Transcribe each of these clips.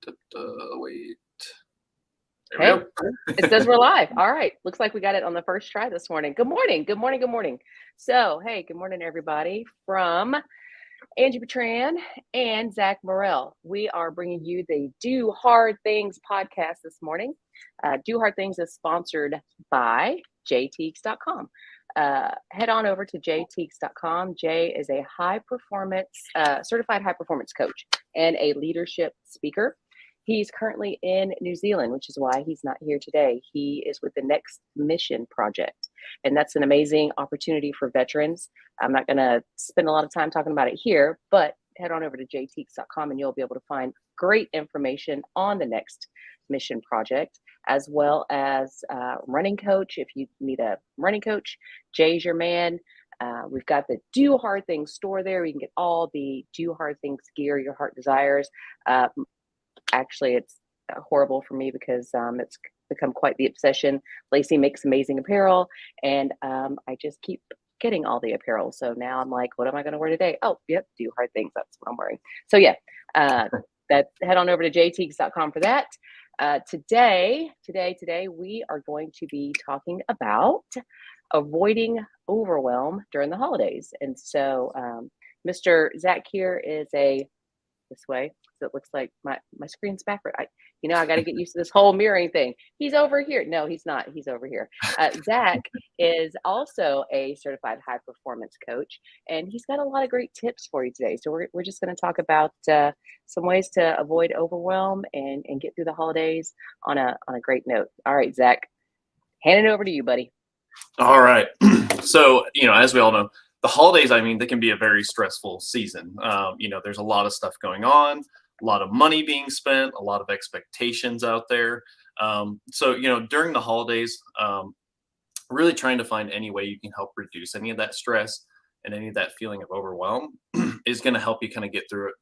Wait. There we Hey, it go. says we're live. All right. Looks like we got it on the first try this morning. Good morning. Good morning. Good morning. So, hey, good morning, everybody, from Angie Bertrand and Zach Morrell. We are bringing you the Do Hard Things podcast this morning. Do Hard Things is sponsored by jteeks.com. Head on over to jteeks.com. Jay is a certified high performance coach and a leadership speaker. He's currently in New Zealand, which is why he's not here today. He is with the Next Mission Project, and that's an amazing opportunity for veterans. I'm not going to spend a lot of time talking about it here, but head on over to jteeks.com and you'll be able to find great information on the Next Mission Project, as well as running coach. If you need a running coach, Jay's your man. We've got the Do Hard Things store there. You can get all the Do Hard Things gear your heart desires. Actually, it's horrible for me because it's become quite the obsession. Lacey makes amazing apparel, and I just keep getting all the apparel. So now I'm like, what am I going to wear today? Oh, yep, Do Hard Things. That's what I'm wearing. So yeah, that head on over to jteeks.com for that. Today, we are going to be talking about avoiding overwhelm during the holidays. And so Mr. Zach here is this way. So it looks like my screen's backward. I got to get used to this whole mirroring thing. He's over here. No, he's not. He's over here. Zach is also a certified high performance coach, and he's got a lot of great tips for you today. So we're just going to talk about some ways to avoid overwhelm and get through the holidays on a great note. All right, Zach, hand it over to you, buddy. All right. So, as we all know, the holidays, they can be a very stressful season. There's a lot of stuff going on, a lot of money being spent, a lot of expectations out there. During the holidays, really trying to find any way you can help reduce any of that stress and any of that feeling of overwhelm is going to help you kind of get through it.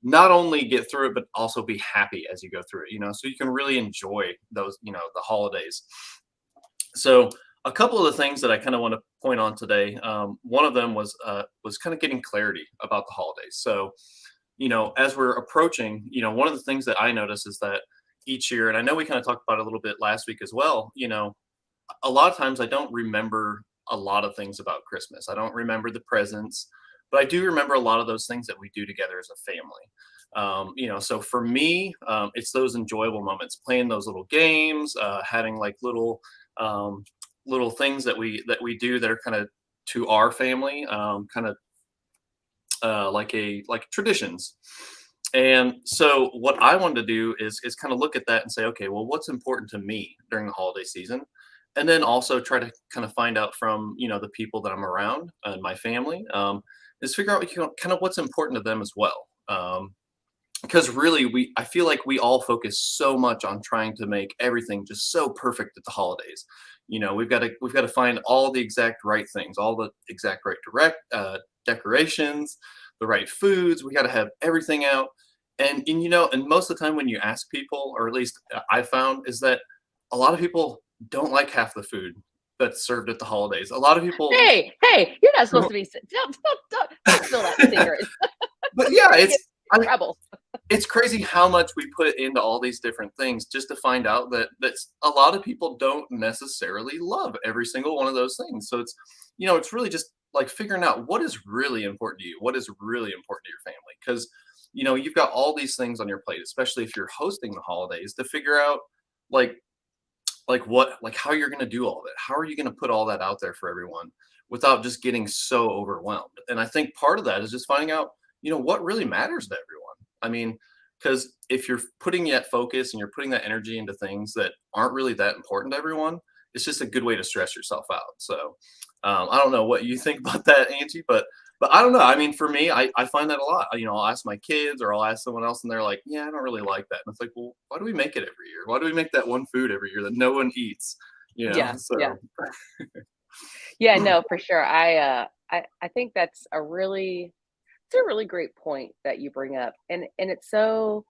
Not only get through it, but also be happy as you go through it, so you can really enjoy those, the holidays. So a couple of the things that I kind of want to point on today, one of them was kind of getting clarity about the holidays. So, as we're approaching, one of the things that I notice is that each year, and I know we kind of talked about it a little bit last week as well, a lot of times I don't remember a lot of things about Christmas. I don't remember the presents, but I do remember a lot of those things that we do together as a family. So for me, it's those enjoyable moments, playing those little games, having like little things that we do that are kind of to our family, kind of like traditions. And so what I wanted to do is kind of look at that and say, okay, well, what's important to me during the holiday season? And then also try to kind of find out from, the people that I'm around and my family, is figure out kind of what's important to them as well. Because really I feel like we all focus so much on trying to make everything just so perfect at the holidays. We've got to find all the exact right things, all the exact right decorations, the right foods. We got to have everything out. And most of the time when you ask people, or at least I found, is that a lot of people don't like half the food that's served at the holidays. A lot of people. Hey, you're not supposed to be. Don't spill that secret. But yeah, Trouble. it's crazy how much we put into all these different things just to find out that a lot of people don't necessarily love every single one of those things. So it's really just like figuring out what is really important to you, what is really important to your family, because you've got all these things on your plate, especially if you're hosting the holidays, to figure out like how you're going to do all of it. How are you going to put all that out there for everyone without just getting so overwhelmed? And I think part of that is just finding out what really matters to everyone. Because if you're putting that focus and you're putting that energy into things that aren't really that important to everyone, it's just a good way to stress yourself out. So I don't know what you think about that, Angie, but I don't know. For me, I find that a lot. I'll ask my kids or I'll ask someone else and they're like, yeah, I don't really like that. And it's like, well, why do we make it every year? Why do we make that one food every year that no one eats? Yeah, So yeah. Yeah, no, for sure. I think that's it's a really great point that you bring up. And it's kind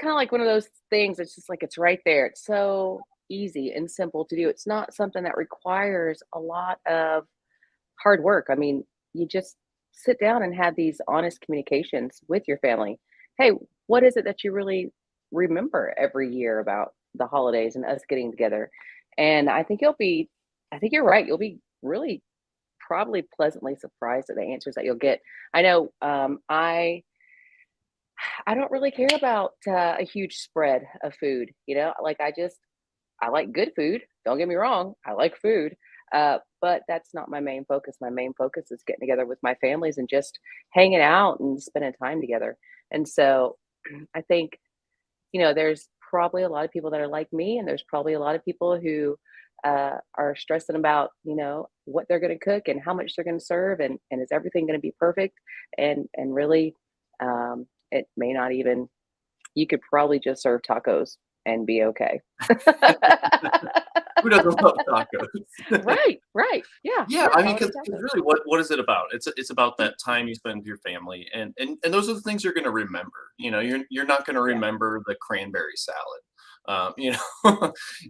of like one of those things. It's just like it's right there. It's so easy and simple to do. It's not something that requires a lot of hard work. You just sit down and have these honest communications with your family. Hey, what is it that you really remember every year about the holidays and us getting together. And I think you're right. You'll be really probably pleasantly surprised at the answers that you'll get. I know I don't really care about a huge spread of food. Like I like good food. Don't get me wrong. I like food. But that's not my main focus. My main focus is getting together with my families and just hanging out and spending time together. And so I think, there's probably a lot of people that are like me, and there's probably a lot of people who are stressing about, what they're going to cook and how much they're going to serve, and is everything going to be perfect? And really, it may not even. You could probably just serve tacos and be okay. Who doesn't love tacos? Right, right. Yeah, Yeah, yeah, I mean, holiday because tacos. really, what is it about? It's about that time you spend with your family, and those are the things you're going to remember. You're not going to Yeah. remember the cranberry salad.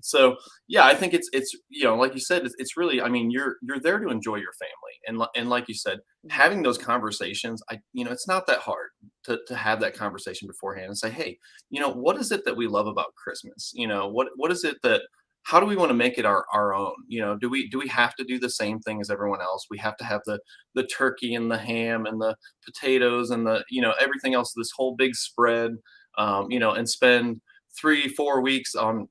So yeah, I think it's like you said, it's really. I mean, you're there to enjoy your family, and like you said, Mhm. having those conversations. It's not that hard to have that conversation beforehand and say, hey, what is it that we love about Christmas? What is it that how do we want to make it our own? Do we have to do the same thing as everyone else? We have to have the turkey and the ham and the potatoes and the everything else, this whole big spread, and spend 3 4 weeks on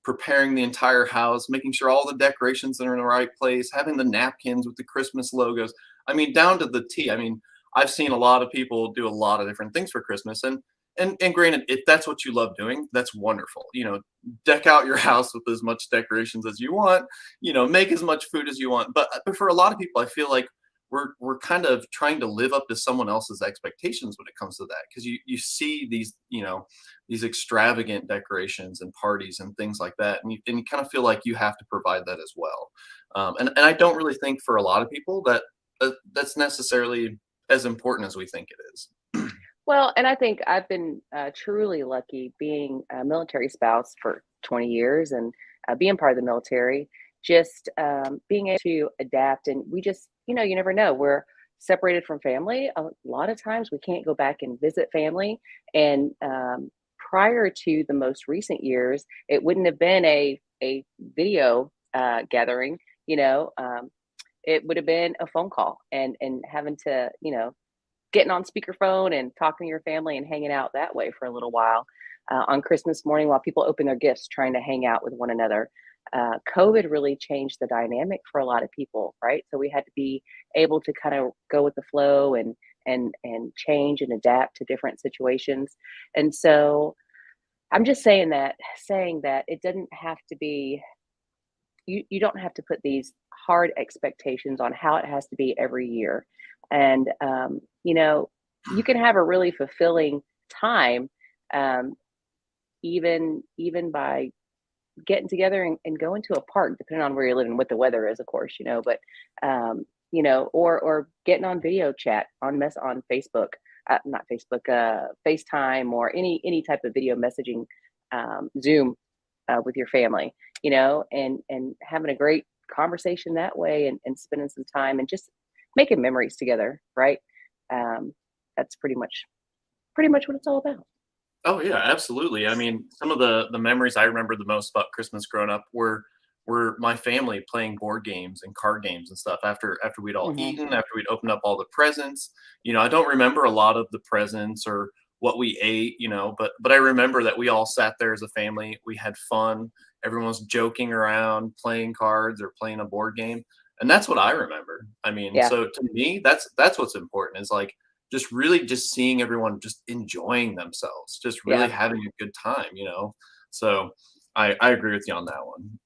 preparing the entire house, making sure all the decorations are in the right place, having the napkins with the Christmas logos. I mean, down to the T. I mean, I've seen a lot of people do a lot of different things for Christmas, and granted, if that's what you love doing, that's wonderful. Deck out your house with as much decorations as you want, make as much food as you want. But for a lot of people, I feel like we're kind of trying to live up to someone else's expectations when it comes to that, because you see these extravagant decorations and parties and things like that, and you kind of feel like you have to provide that as well. And I don't really think for a lot of people that's necessarily as important as we think it is. Well, and I think I've been truly lucky being a military spouse for 20 years and being part of the military, just being able to adapt. And we just, you never know. We're separated from family. A lot of times we can't go back and visit family. And prior to the most recent years, it wouldn't have been a video gathering, you know. It would have been a phone call and having to, getting on speakerphone and talking to your family and hanging out that way for a little while on Christmas morning while people open their gifts, trying to hang out with one another. COVID really changed the dynamic for a lot of people, right? So we had to be able to kind of go with the flow and change and adapt to different situations. And so I'm just saying that it didn't have to be. You don't have to put these hard expectations on how it has to be every year, and you can have a really fulfilling time, um, even by getting together and going to a park, depending on where you're living, what the weather is, of course, but or getting on video chat on Facebook, not Facebook, FaceTime, or any type of video messaging, Zoom, with your family, and having a great conversation that way, and spending some time and just making memories together, right? Um, that's pretty much what it's all about. Oh yeah, absolutely. I mean, some of the memories I remember the most about Christmas growing up were my family playing board games and card games and stuff after we'd all Hmm. eaten, after we'd opened up all the presents. I don't remember a lot of the presents or what we ate, but I remember that we all sat there as a family. We had fun. Everyone was joking around, playing cards or playing a board game. And that's what I remember. I mean, Yeah, so to me, that's what's important is like just really just seeing everyone just enjoying themselves, just really yeah. having a good time. So I agree with you on that one.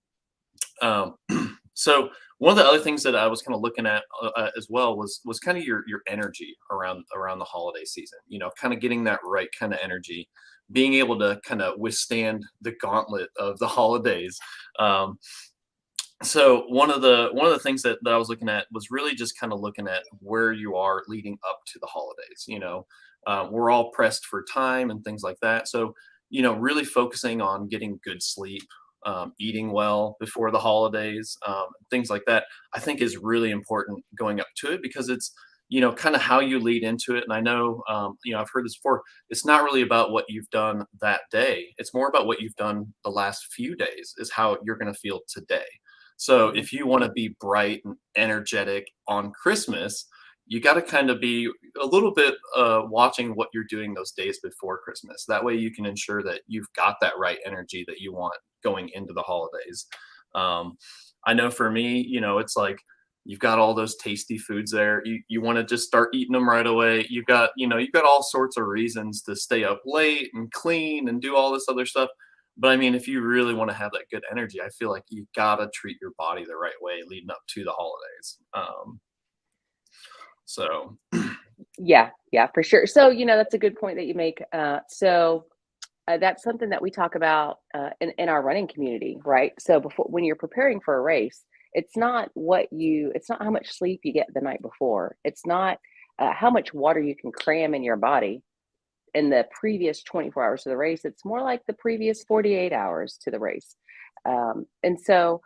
So one of the other things that I was kind of looking at as well was kind of your energy around the holiday season. Kind of getting that right kind of energy, being able to kind of withstand the gauntlet of the holidays. Um, so one of the things that I was looking at was really just kind of looking at where you are leading up to the holidays. We're all pressed for time and things like that. So really focusing on getting good sleep, eating well before the holidays, things like that. I think is really important going up to it because it's kind of how you lead into it. And I know, I've heard this before. It's not really about what you've done that day. It's more about what you've done the last few days, is how you're going to feel today. So Mhm. if you want to be bright and energetic on Christmas, you got to kind of be a little bit watching what you're doing those days before Christmas. That way you can ensure that you've got that right energy that you want going into the holidays. Um, I know for me, it's like you've got all those tasty foods there. You want to just start eating them right away. You've got all sorts of reasons to stay up late and clean and do all this other stuff. But I mean, if you really want to have that good energy, I feel like you gotta treat your body the right way leading up to the holidays. So Yeah, yeah, for sure. So, that's a good point that you make. That's something that we talk about in our running community, right? So before, when you're preparing for a race, it's not how much sleep you get the night before. It's not how much water you can cram in your body in the previous 24 hours of the race. It's more like the previous 48 hours to the race. And so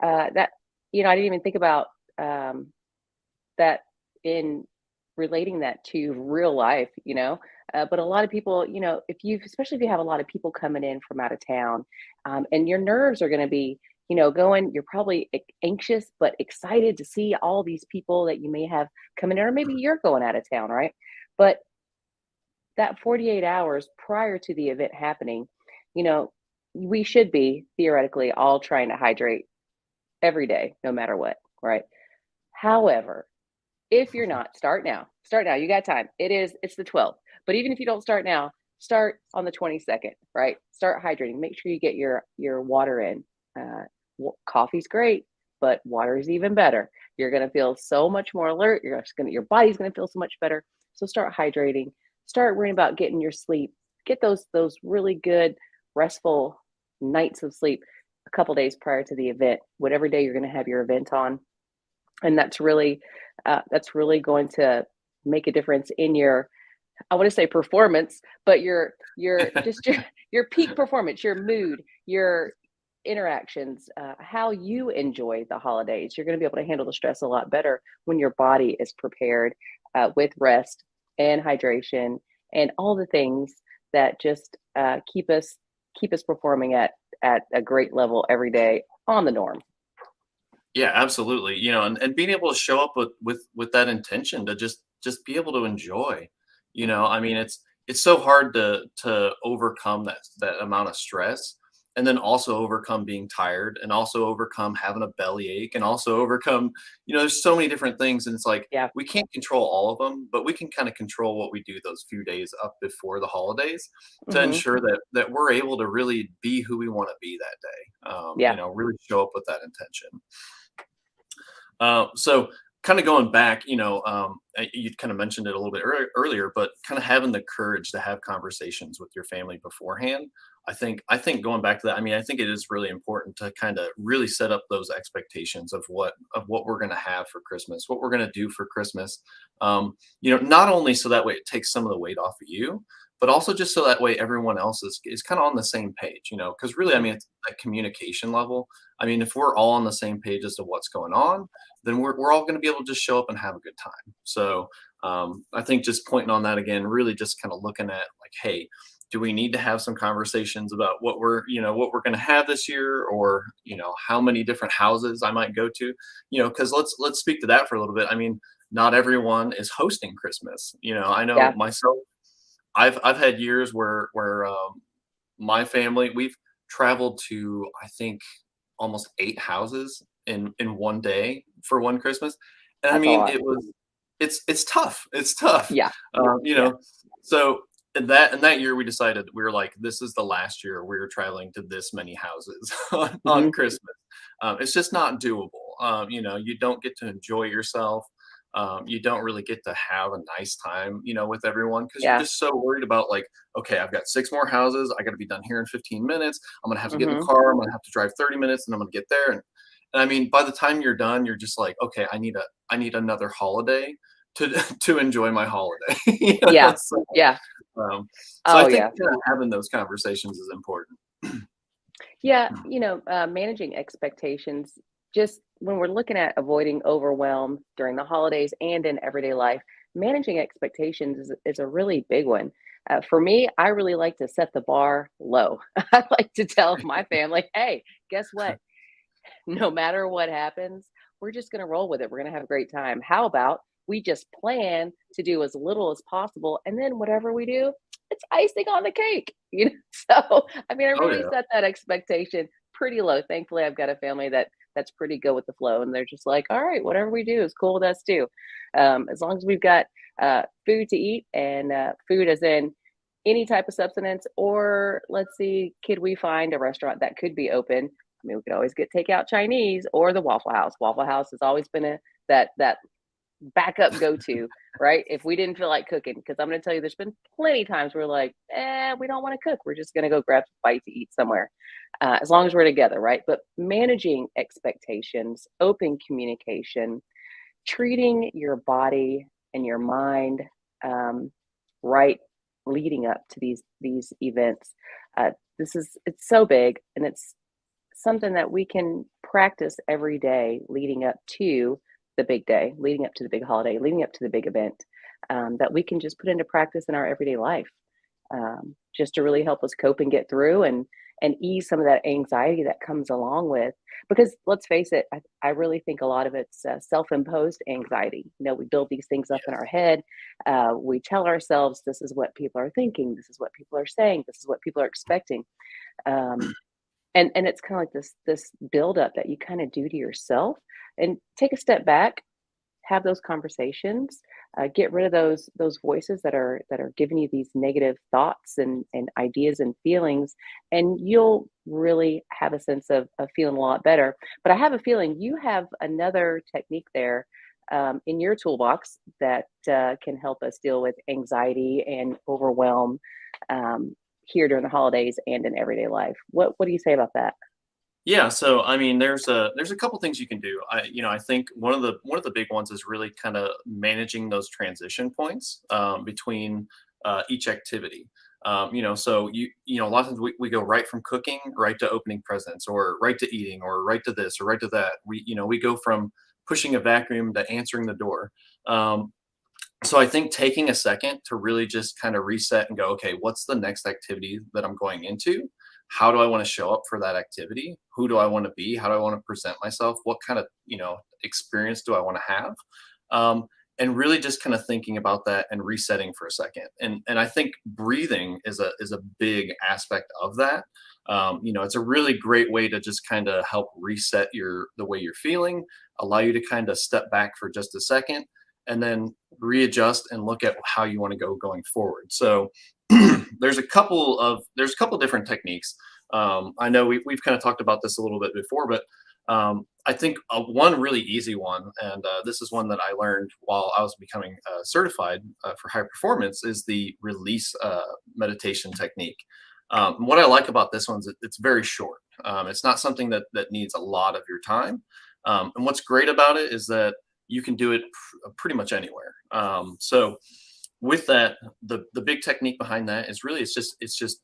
that, I didn't even think about that in relating that to real life, but a lot of people, especially if you have a lot of people coming in from out of town, and your nerves are going to be, going, you're probably anxious, but excited to see all these people that you may have coming in, or maybe you're going out of town, right? But that 48 hours prior to the event happening, you know, we should be theoretically all trying to hydrate every day, no matter what, right? However, if you're not, start now. Start now. You got time. It's the 12th. But even if you don't start now, start on the 22nd, right? Start hydrating. Make sure you get your water in. Coffee's great, but water is even better. You're going to feel so much more alert. Your body's going to feel so much better. So start hydrating. Start worrying about getting your sleep. Get those really good restful nights of sleep a couple days prior to the event, whatever day you're going to have your event on, and that's really going to make a difference in your, I want to say performance, but your just your peak performance, your mood, your interactions, how you enjoy the holidays. You're going to be able to handle the stress a lot better when your body is prepared, with rest and hydration and all the things that just keep us performing at a great level every day on the norm. yeah, absolutely. And being able to show up with that intention to just be able to enjoy. I mean, it's so hard to overcome that amount of stress, and then also overcome being tired, and also overcome having a belly ache, and also overcome, there's so many different things, and it's like Yeah. we can't control all of them, but we can kind of control what we do those few days up before the holidays to Hmm. ensure that we're able to really be who we want to be that day. Yeah. Really show up with that intention. So kind of going back, you kind of mentioned it a little bit earlier, but kind of having the courage to have conversations with your family beforehand. I think going back to that, I mean, I think it is really important to kind of really set up those expectations of what we're going to have for Christmas, what we're going to do for Christmas. Not only so that way it takes some of the weight off of you, but also just so that way everyone else is kind of on the same page. Because really, I Mhm. mean, it's that communication level. I mean, if we're all on the same page as to what's going on, then we're all going to be able to just show up and have a good time. So I think just pointing on that again, really just kind of looking at like, hey, do we need to have some conversations about what we're going to have this year, or how many different houses I might go to, because let's speak to that for a little bit. I mean, not everyone is hosting Christmas. I know Yeah. myself. I've had years where my family, we've traveled to, I think, almost 8 houses in one day for one Christmas. And I That's a mean, lot. it's tough. It's tough. Yeah. Um, you Yeah. know, so in that year we decided, we were like, this is the last year we're traveling to this many houses on Hmm. Christmas. It's just not doable. You don't get to enjoy yourself. You don't really get to have a nice time, with everyone, because you're Yeah. just so worried about, like, okay, I've got 6 more houses. I got to be done here in 15 minutes. I'm gonna have to get in the Hmm. car. I'm gonna have to drive 30 minutes, and I'm gonna get there. And I mean, by the time you're done, you're just like, okay, I need another holiday to to enjoy my holiday. Yeah. So, Yeah. I Oh think yeah. having those conversations is important. Yeah. Managing expectations. just when we're looking at avoiding overwhelm during the holidays and in everyday life, managing expectations is a really big one. For me, I really like to set the bar low. I like to tell my family, hey, guess what? No matter what happens, we're just going to roll with it. We're going to have a great time. How about we just plan to do as little as possible, and then whatever we do, it's icing on the cake. So I mean, I Oh really yeah. set that expectation pretty low. Thankfully, I've got a family that's pretty good with the flow, and they're just like, all right, whatever we do is cool with us too. As long as we've got food to eat, and food as in any type of substance, or let's see, could we find a restaurant that could be open? I mean, we could always get takeout Chinese or the Waffle House. Waffle House has always been that backup go to, right? If we didn't feel like cooking, because I'm going to tell you, there's been plenty of times we're like, we don't want to cook. We're just going to go grab a bite to eat somewhere, as long as we're together, right? But managing expectations, open communication, treating your body and your mind right leading up to these events. This is it's so big, and it's something that we can practice every day leading up to the big day, leading up to the big holiday, leading up to the big event, that we can just put into practice in our everyday life, just to really help us cope and get through, and ease some of that anxiety that comes along with. Because let's face it, I really think a lot of it's self-imposed anxiety. We build these things up in our head. We tell ourselves this is what people are thinking, this is what people are saying, this is what people are expecting. Um, and it's kind of like this buildup that you kind of do to yourself, and take a step back, have those conversations, get rid of those voices that are giving you these negative thoughts and ideas and feelings, and you'll really have a sense of feeling a lot better. But I have a feeling you have another technique there, in your toolbox, that can help us deal with anxiety and overwhelm, here during the holidays and in everyday life. What do you say about that? Yeah, so I mean, there's a couple things you can do. I think one of the big ones is really kind of managing those transition points between each activity. So a lot of times we go right from cooking right to opening presents, or right to eating, or right to this, or right to that. We go from pushing a vacuum to answering the door. So I think taking a second to really just kind of reset and go, okay, what's the next activity that I'm going into? How do I want to show up for that activity? Who do I want to be? How do I want to present myself? What kind of, experience do I want to have? Um, and really just kind of thinking about that and resetting for a second. And I think breathing is a big aspect of that. It's a really great way to just kind of help reset the way you're feeling, allow you to kind of step back for just a second, and then readjust and look at how you want to go going forward. So there's a couple different techniques. I know we've kind of talked about this a little bit before, but I think one really easy one, and this is one that I learned while I was becoming certified for high performance, is the release meditation technique. What I like about this one is it's very short. It's not something that needs a lot of your time. And what's great about it is that you can do it pretty much anywhere. So with that, the big technique behind that is really it's just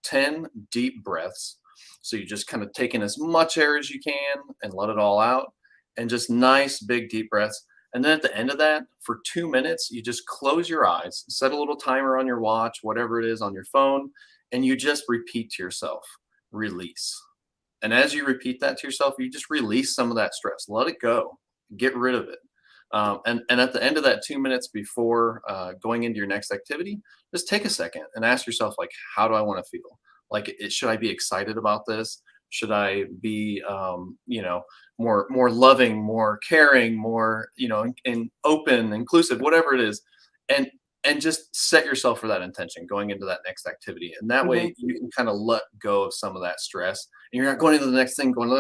10 deep breaths. So you just kind of take in as much air as you can and let it all out, and just nice big deep breaths. And then at the end of that, for 2 minutes, you just close your eyes, set a little timer on your watch, whatever it is on your phone, and you just repeat to yourself, release. And as you repeat that to yourself, you just release some of that stress, let it go, get rid of it. And at the end of that 2 minutes before going into your next activity, just take a second and ask yourself, like, how do I want to feel? Like, should I be excited about this? Should I be, more loving, more caring, more, and open, inclusive, whatever it is, and and just set yourself for that intention going into that next activity, and that Hmm. way you can kind of let go of some of that stress, and you're not going into the next thing going,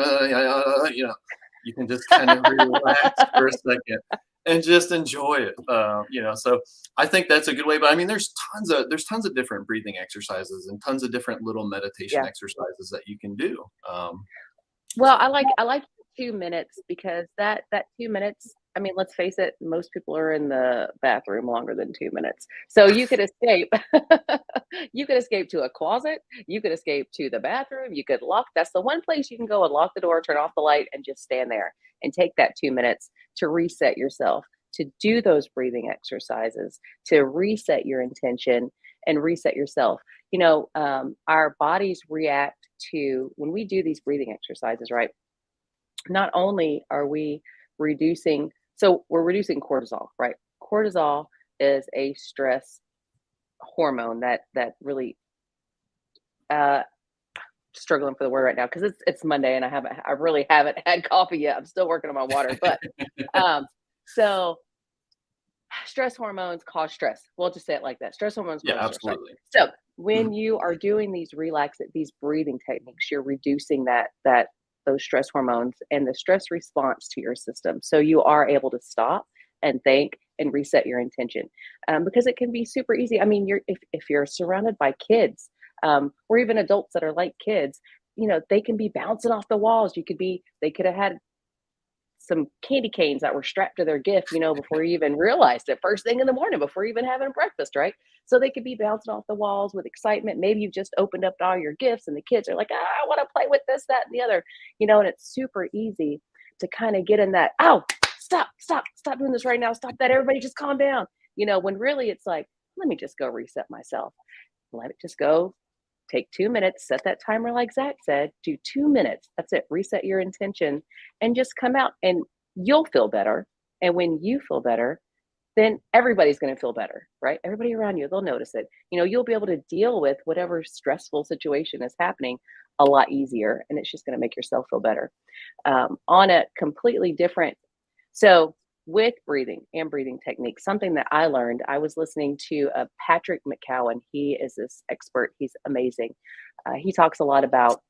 you can just kind of relax for a second and just enjoy it. So I think that's a good way. But I mean, there's tons of different breathing exercises and tons of different little meditation Yeah. exercises that you can do. Well, So I like 2 minutes, because that 2 minutes, I mean, let's face it, most people are in the bathroom longer than 2 minutes. So you could escape. You could escape to a closet, you could escape to the bathroom, you could lock that's the one place you can go and lock the door, turn off the light, and just stand there and take that 2 minutes to reset yourself, to do those breathing exercises, to reset your intention and reset yourself. Our bodies react to when we do these breathing exercises, right? Not only are we reducing we're reducing cortisol, right? Cortisol is a stress hormone that really uh struggling for the word right now because it's Monday and I really haven't had coffee yet. I'm still working on my water, but um so stress hormones cause stress. We'll just say it like that. Stress hormones Yeah, cause stress, right? absolutely. So when Mhm. you are doing these breathing techniques, you're reducing those stress hormones and the stress response to your system. So you are able to stop and think and reset your intention because it can be super easy. I mean, if you're surrounded by kids or even adults that are like kids, they can be bouncing off the walls. They could have had some candy canes that were strapped to their gift, before you even realized it, first thing in the morning, before even having breakfast, right? So they could be bouncing off the walls with excitement. Maybe you've just opened up all your gifts and the kids are like, I want to play with this, that, and the other, and it's super easy to kind of get in that, oh, stop doing this right now. Stop that. Everybody just calm down. When really it's like, let me just go reset myself. Let it just go. Take 2 minutes, set that timer like Zach said, do 2 minutes. That's it. Reset your intention and just come out and you'll feel better. And when you feel better, then everybody's going to feel better, right? Everybody around you, they'll notice it. You'll be able to deal with whatever stressful situation is happening a lot easier. And it's just going to make yourself feel better. On a completely different, so with breathing and breathing techniques, something that I learned, I was listening to Patrick McCowan. He is this expert. He's amazing. He talks a lot about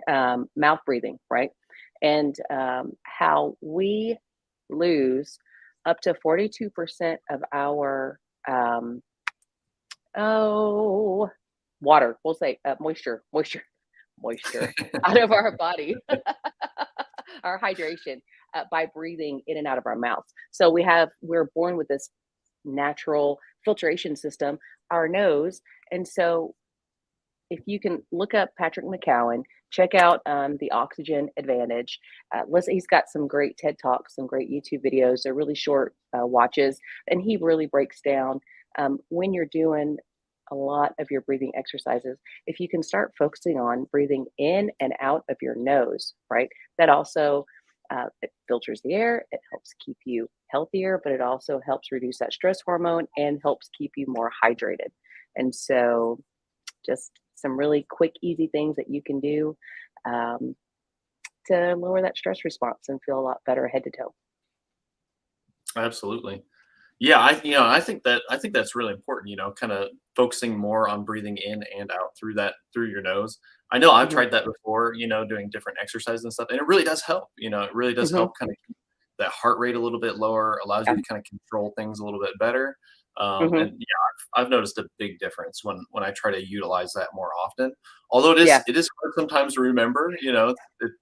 mouth breathing, right? And how we lose up to 42% of our oh water. We'll say moisture out of our body, our hydration by breathing in and out of our mouths. So we're born with this natural filtration system, our nose, and so if you can look up Patrick McCowan, check out the Oxygen Advantage. Listen, he's got some great TED Talks, some great YouTube videos. They're really short watches, and he really breaks down when you're doing a lot of your breathing exercises. If you can start focusing on breathing in and out of your nose, right? That also it filters the air. It helps keep you healthier, but it also helps reduce that stress hormone and helps keep you more hydrated. And so just some really quick, easy things that you can do um, to lower that stress response and feel a lot better head to toe. Absolutely. Yeah, I think that's really important, kind of focusing more on breathing in and out through your nose. I know I've Hmm. tried that before, doing different exercises and stuff, and it really does help. It really does Hmm. help kind of keep that heart rate a little bit lower, allows you Yeah. to kind of control things a little bit better. Hmm. And yeah, I've noticed a big difference when I try to utilize that more often. Although it is Yeah. it is hard sometimes to remember,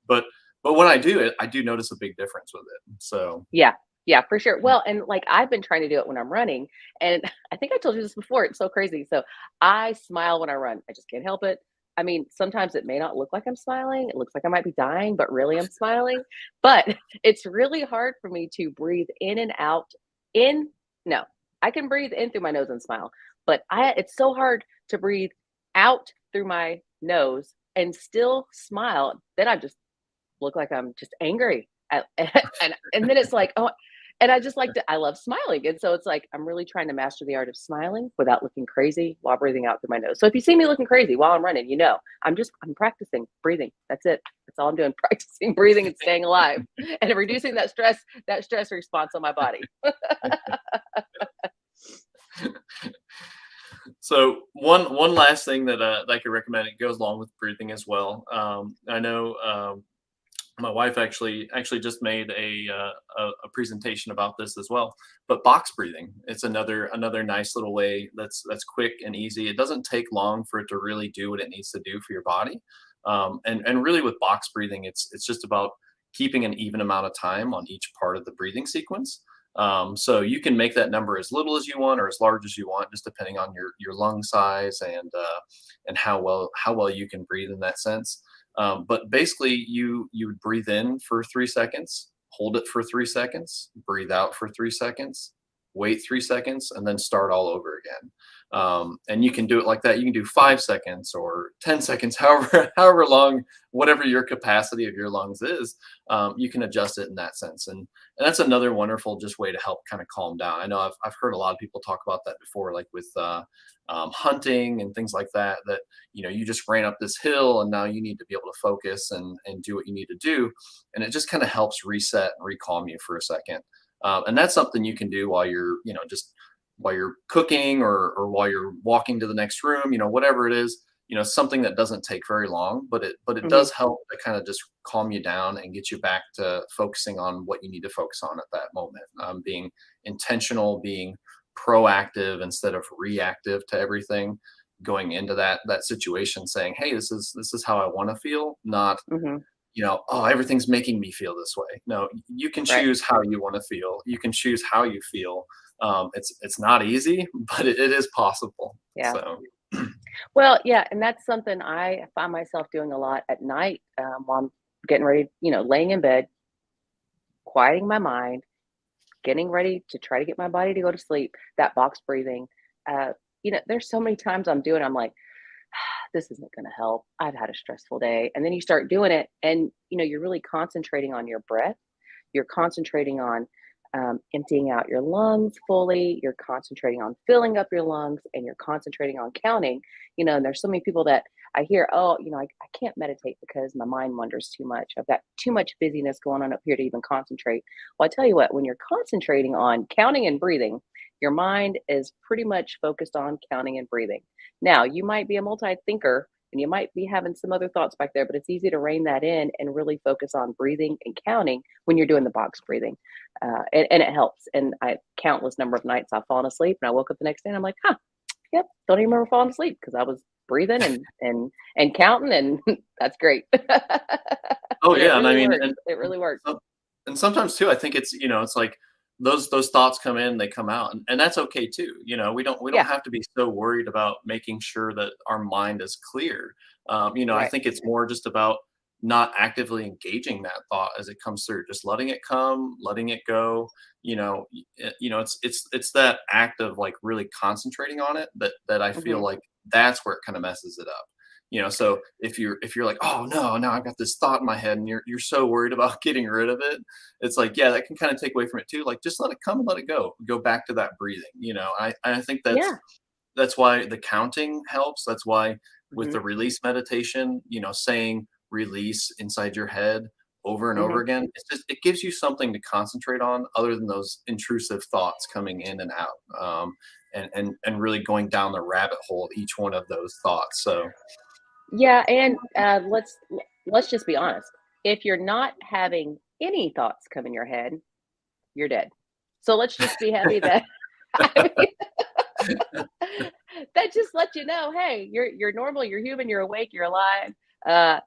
but when I do it, I do notice a big difference with it. So Yeah. Yeah, for sure. Well, and like I've been trying to do it when I'm running. And I think I told you this before. It's so crazy. So I smile when I run. I just can't help it. I mean, sometimes it may not look like I'm smiling. It looks like I might be dying, but really I'm smiling. But it's really hard for me to breathe in and out. In, no, I can breathe in through my nose and smile, but it's so hard to breathe out through my nose and still smile. Then I just look like I'm just angry. And then it's like, oh, and I love smiling. And so it's like, I'm really trying to master the art of smiling without looking crazy while breathing out through my nose. So if you see me looking crazy while I'm running, I'm practicing breathing. That's it. That's all I'm doing. Practicing breathing and staying alive and reducing that stress response on my body. So one last thing that I could recommend, it goes along with breathing as well. I know my wife actually just made a presentation about this as well. But box breathing, it's another nice little way that's quick and easy. It doesn't take long for it to really do what it needs to do for your body. And really with box breathing, it's just about keeping an even amount of time on each part of the breathing sequence. So you can make that number as little as you want or as large as you want, just depending on your lung size and how well you can breathe in that sense. But basically, you would breathe in for 3 seconds, hold it for 3 seconds, breathe out for 3 seconds, wait 3 seconds, and then start all over again. And you can do it like that. You can do 5 seconds or 10 seconds, however long, whatever your capacity of your lungs is. You can adjust it in that sense. And that's another wonderful just way to help kind of calm down. I know I've heard a lot of people talk about that before, like with hunting and things like that. That you just ran up this hill and now you need to be able to focus and do what you need to do, and it just kind of helps reset and recalm you for a second. And that's something you can do while you're just while you're cooking or while you're walking to the next room, whatever it is, something that doesn't take very long, but it Hmm. does help to kind of just calm you down and get you back to focusing on what you need to focus on at that moment. Being intentional, being proactive instead of reactive to everything, going into that situation saying, hey, this is how I want to feel, not Hmm. oh, everything's making me feel this way. No, you can Right. choose how you want to feel. You can choose how you feel. It's not easy, but it is possible. Yeah. So, Well, yeah, and that's something I find myself doing a lot at night, while I'm getting ready, laying in bed, quieting my mind, getting ready to try to get my body to go to sleep. That box breathing. There's so many times I'm doing. I'm like, this isn't going to help. I've had a stressful day, and then you start doing it, and you're really concentrating on your breath. You're concentrating on emptying out your lungs fully. You're concentrating on filling up your lungs, and you're concentrating on counting. And there's so many people that I hear, oh, I can't meditate because my mind wanders too much. I've got too much busyness going on up here to even concentrate. Well, I tell you what, when you're concentrating on counting and breathing, your mind is pretty much focused on counting and breathing. Now, you might be a multi thinker and you might be having some other thoughts back there, but it's easy to rein that in and really focus on breathing and counting when you're doing the box breathing. And it helps. And I countless number of nights I've fallen asleep and I woke up the next day and I'm like, huh, yep, don't even remember falling asleep because I was breathing and counting, and that's great. oh And it yeah, and I really mean, works. It really works. some- and sometimes too, I think it's like those thoughts come in, they come out, and that's okay too. We don't Yeah. have to be so worried about making sure that our mind is clear. I Right. think it's more just about not actively engaging that thought as it comes through, just letting it come, letting it go. It's that act of like really concentrating on it that I feel Hmm. like that's where it kind of messes it up. So if you're like, oh no, now I've got this thought in my head, and you're so worried about getting rid of it, it's like, yeah, that can kind of take away from it too. Like, just let it come and let it go back to that breathing. I think that's Yeah. that's why the counting helps. That's why with Hmm. the release meditation, saying release inside your head over and over Hmm. again, it gives you something to concentrate on other than those intrusive thoughts coming in and out. And really going down the rabbit hole of each one of those thoughts. So Yeah. And let's just be honest. If you're not having any thoughts come in your head, you're dead. So let's just be happy that I mean, that just let you know, hey, you're normal, you're human, you're awake, you're alive.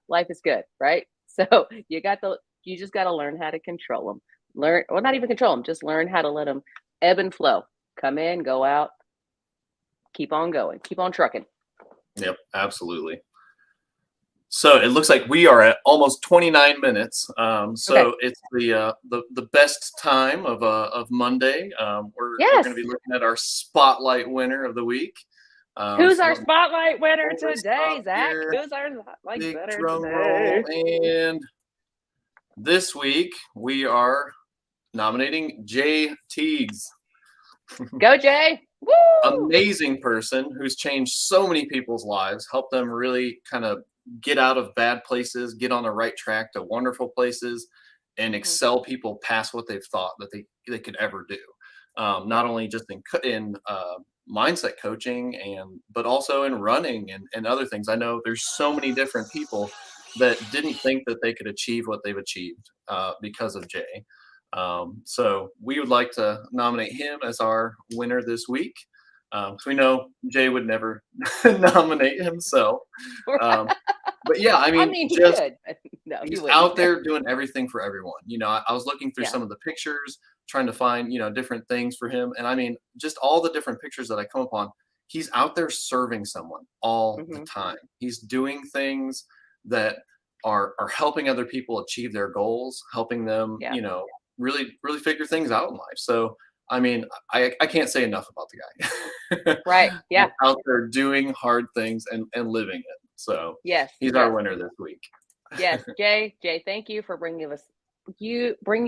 Life is good, right? So you just got to learn how to control them. Learn, well, not even control them, just learn how to let them ebb and flow. Come in, go out, keep on going, keep on trucking. yep, absolutely. So it looks like we are at almost 29 minutes. Okay. So it's the best time of Monday. We're going Yes. to be looking at our spotlight winner of the week. Who's So our let me spotlight winner pull this today, up Zach? here. Who's our spotlight Big winner drum roll, today? and this week we are nominating Jay Teagues. Go, Jay. Woo! Amazing person who's changed so many people's lives, helped them really kind of get out of bad places, get on the right track to wonderful places, and Mhm. excel people past what they've thought that they could ever do. Not Yep. only just in mindset coaching but also in running and other things. I know there's so many different people that didn't think that they could achieve what they've achieved because of Jay. So we would like to nominate him as our winner this week. So we know Jay would never nominate himself. Um, but yeah, I I mean, mean, he just could. No, he he's wouldn't. out there doing everything for everyone. I was looking through Yeah. some of the pictures, trying to find, different things for him. And I mean, just all the different pictures that I come upon, he's out there serving someone all the Hmm. time. He's doing things that are helping other people achieve their goals, helping them, Yeah. really, really figure things out in life. So, I mean, I can't say enough about the guy. Right. Yeah. Out there doing hard things and living it. So Yes. he's our Yes. winner this week. Yes. Jay, thank you for bringing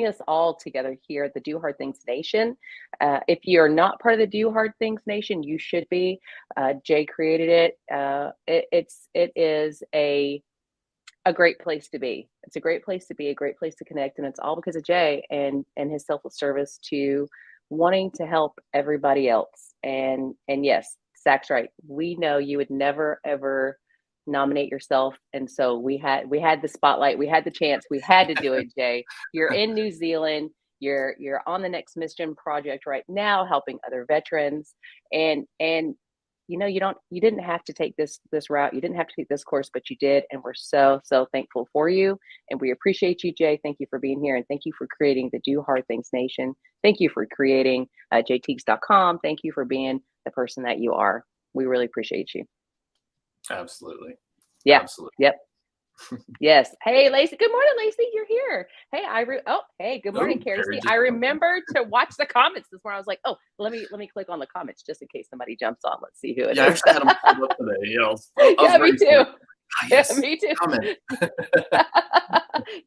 us all together here at the Do Hard Things Nation. If you're not part of the Do Hard Things Nation, you should be. Jay created it. It is a great place to be. It's a great place to be, a great place to connect, and it's all because of Jay and his selfless service to wanting to help everybody else. And yes, Zach's right. We know you would never ever nominate yourself, and so we had the spotlight, we had the chance, we had to do it. Jay, you're in New Zealand. You're on the next mission project right now, helping other veterans, and you didn't have to take this route, you didn't have to take this course, but you did, and we're so thankful for you, and we appreciate you. Jay, thank you for being here, and thank you for creating the Do Hard Things Nation. Thank you for creating jteagues.com. Thank you for being the person that you are. We really appreciate you. Absolutely. Yeah. Absolutely. Yep. Yes. Hey, Lacey. Good morning, Lacey. You're here. Hey, hey, good morning, Oh, Carrie. Carrie See, just I jumped in. remembered to watch the comments this morning. I was like, oh, let me click on the comments just in case somebody jumps on. Let's see who it Yeah, I is. actually had them pulled up today. I was Yeah, me ready for too. it. Ah, Yeah, yes, me too. comment.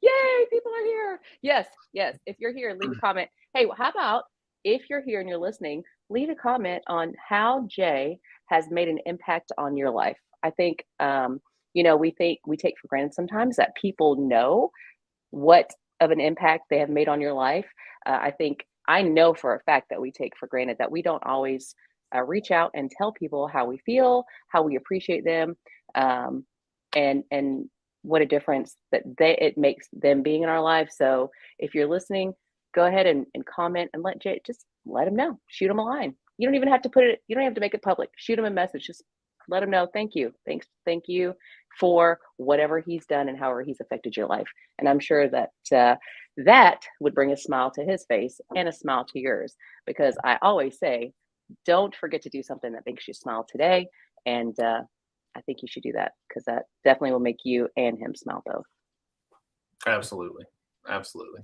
Yay, people are here. Yes, yes. If you're here, leave a comment. Hey, how about if you're here and you're listening, leave a comment on how Jay has made an impact on your life. I think, we take for granted sometimes that people know what of an impact they have made on your life. I know for a fact that we take for granted that we don't always reach out and tell people how we feel, how we appreciate them, um, and what a difference that it makes them being in our life. So if you're listening, go ahead and comment and just let them know. Shoot them a line. You don't even have to you don't have to make it public. Shoot them a message. Just let him know. Thank you. Thank you for whatever he's done and however he's affected your life. And I'm sure that that would bring a smile to his face and a smile to yours, because I always say, don't forget to do something that makes you smile today. And I think you should do that, because that definitely will make you and him smile both. Absolutely. Absolutely.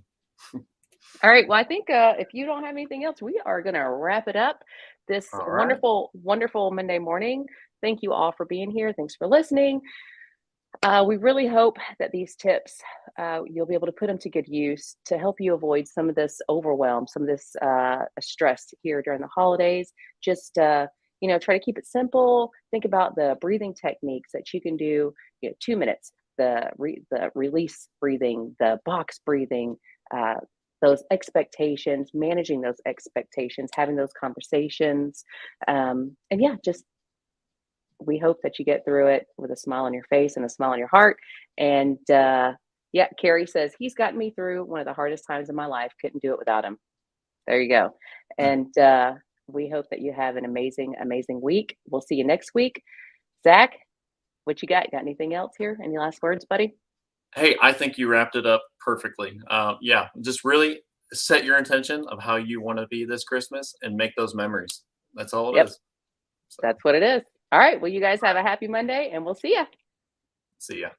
All right. Well, I think if you don't have anything else, we are going to wrap it up this All right. wonderful Monday morning. Thank you all for being here. Thanks for listening. We really hope that these tips, you'll be able to put them to good use to help you avoid some of this overwhelm, some of this stress here during the holidays. Just, try to keep it simple. Think about the breathing techniques that you can do, 2 minutes, the release breathing, the box breathing, those expectations, managing those expectations, having those conversations. And yeah, just we hope that you get through it with a smile on your face and a smile on your heart. And yeah, Carrie says, he's gotten me through one of the hardest times in my life. Couldn't do it without him. There you go. And we hope that you have an amazing week. We'll see you next week. Zach, what you got? Got anything else here? Any last words, buddy? Hey, I think you wrapped it up perfectly. Yeah, just really set your intention of how you want to be this Christmas and make those memories. That's all it Yep, is. So, that's what it is. All right. Well, you guys have a happy Monday, and we'll see you. see ya.